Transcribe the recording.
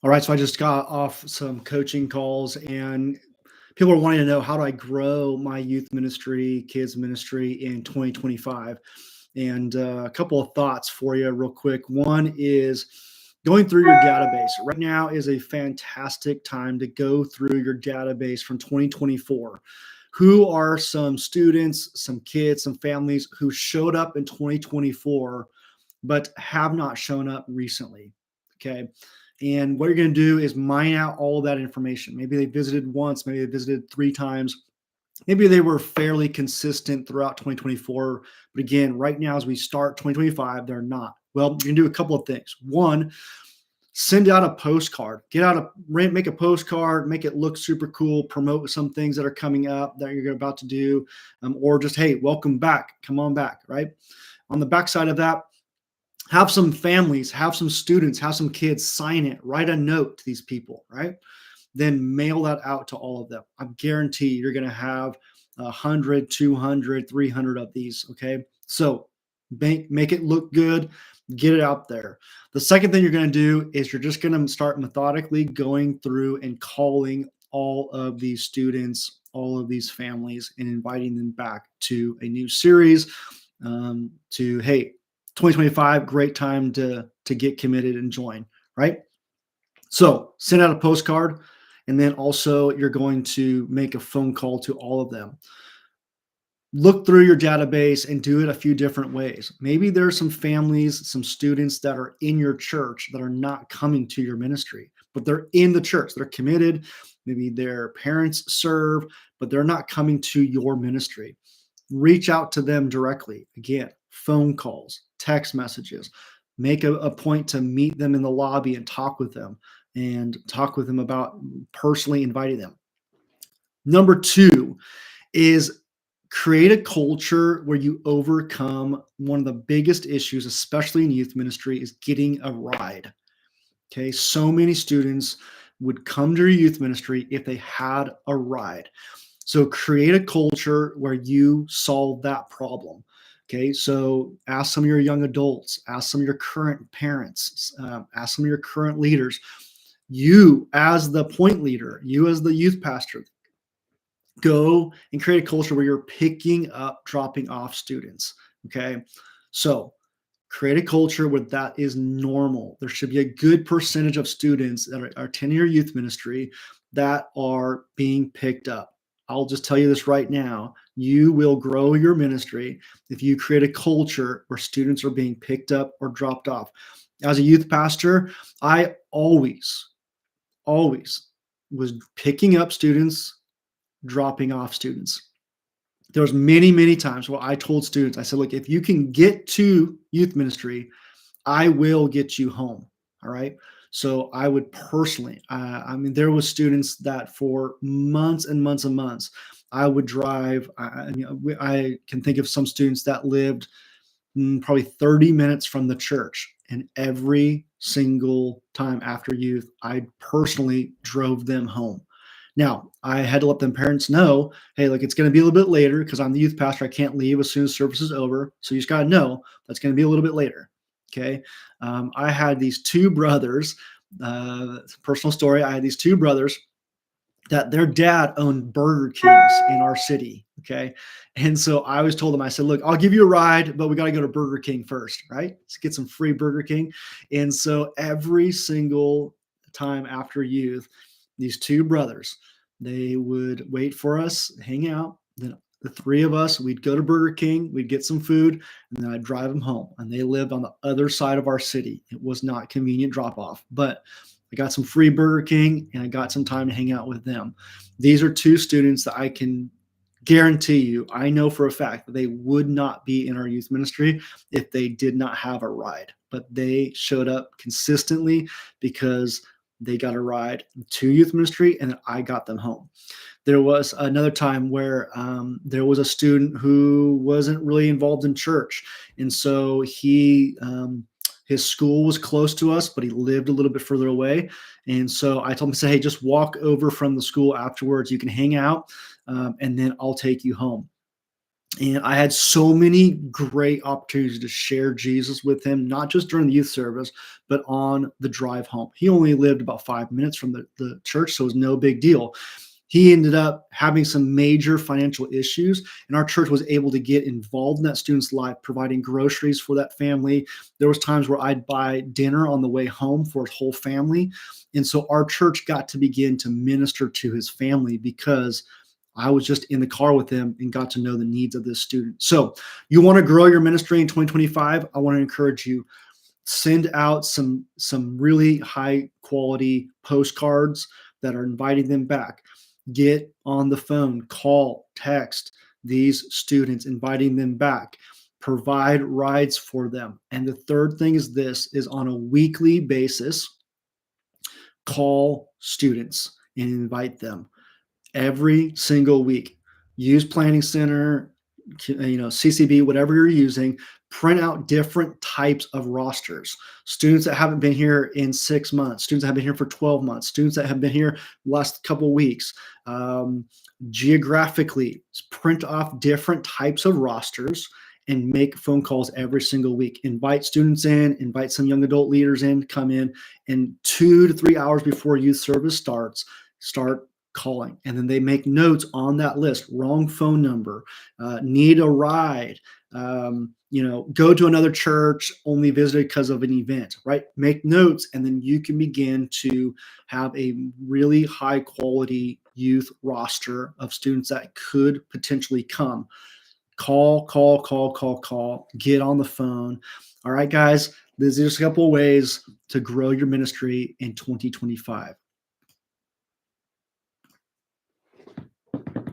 All right, so I just got off some coaching calls, and people are wanting to know, how do I grow my youth ministry, kids ministry in 2025? And a couple of thoughts for you, real quick. One is going through your database. Right now is a fantastic time to go through your database from 2024. Who are some students, some kids, some families who showed up in 2024 but have not shown up recently? Okay. And what you're going to do is mine out all of that information. Maybe they visited once, maybe they visited 3 times, maybe they were fairly consistent throughout 2024. But again, right now, as we start 2025, they're not. Well, you can do a couple of things. One, send out a postcard, make a postcard, make it look super cool, promote some things that are coming up that you're about to do, or just, hey, welcome back, come on back, right? On the backside of that, have some families, have some students, have some kids sign it, write a note to these people, right? Then mail that out to all of them. I guarantee you're going to have 100, 200, 300 of these. Okay. So make it look good, get it out there. The second thing you're going to do is you're just going to start methodically going through and calling all of these students, all of these families, and inviting them back to a new series. Hey, 2025, great time to get committed and join, right? So send out a postcard, and then also you're going to make a phone call to all of them. Look through your database and do it a few different ways. Maybe there's some families, some students that are in your church that are not coming to your ministry, but they're in the church. They're committed. Maybe their parents serve, but they're not coming to your ministry. Reach out to them directly. Again, phone calls, text messages. Make a point to meet them in the lobby and talk with them about personally inviting them. Number two is create a culture where you overcome one of the biggest issues, especially in youth ministry, is getting a ride. Okay, so many students would come to your youth ministry if they had a ride. So create a culture where you solve that problem. Okay, so ask some of your young adults, ask some of your current parents, ask some of your current leaders. You, as the point leader, you, as the youth pastor, go and create a culture where you're picking up, dropping off students. Okay, so create a culture where that is normal. There should be a good percentage of students that are attending your youth ministry that are being picked up. I'll just tell you this right now. You will grow your ministry if you create a culture where students are being picked up or dropped off. As a youth pastor, I always was picking up students, dropping off students. There was many times where I told students, I said, look, if you can get to youth ministry, I will get you home. All right. So I would personally, there was students that for months and months and months, I would drive. I can think of some students that lived probably 30 minutes from the church. And every single time after youth, I personally drove them home. Now, I had to let them parents know, hey, look, it's going to be a little bit later because I'm the youth pastor. I can't leave as soon as service is over. So you just got to know that's going to be a little bit later. Okay. I had these two brothers, personal story. I had these two brothers that their dad owned Burger Kings in our city. Okay. And so I always told them, I said, look, I'll give you a ride, but we got to go to Burger King first, right? Let's get some free Burger King. And so every single time after youth, these two brothers, they would wait for us, hang out. Then the three of us, we'd go to Burger King, we'd get some food, and then I'd drive them home. And they lived on the other side of our city. It was not convenient drop off, but I got some free Burger King and I got some time to hang out with them. These are two students that I can guarantee you, I know for a fact that they would not be in our youth ministry if they did not have a ride, but they showed up consistently because they got a ride to youth ministry and I got them home. There was another time where there was a student who wasn't really involved in church. And so his school was close to us, but he lived a little bit further away. And so I told him to say, hey, just walk over from the school afterwards. You can hang out, and then I'll take you home. And I had so many great opportunities to share Jesus with him, not just during the youth service, but on the drive home. He only lived about 5 minutes from the church, so it was no big deal. He ended up having some major financial issues, and our church was able to get involved in that student's life, providing groceries for that family. There was times where I'd buy dinner on the way home for his whole family. And so our church got to begin to minister to his family because I was just in the car with him and got to know the needs of this student. So, you want to grow your ministry in 2025? I want to encourage you, send out some really high quality postcards that are inviting them back. Get on the phone, call, text these students, inviting them back. Provide rides for them. And the third thing is this: is on a weekly basis, call students and invite them every single week. Use Planning Center, CCB, whatever you're using. Print out different types of rosters. Students that haven't been here in 6 months, students that have been here for 12 months, students that have been here the last couple of weeks. Um, Geographically, print off different types of rosters and make phone calls every single week. Invite students in, invite some young adult leaders in, come in, and 2 to 3 hours before youth service starts, start calling. And then they make notes on that list: wrong phone number, need a ride, go to another church, only visited because of an event, right? Make notes, and then you can begin to have a really high quality youth roster of students that could potentially come. Call, call, call, call, call, get on the phone. All right, guys, there's just a couple of ways to grow your ministry in 2025.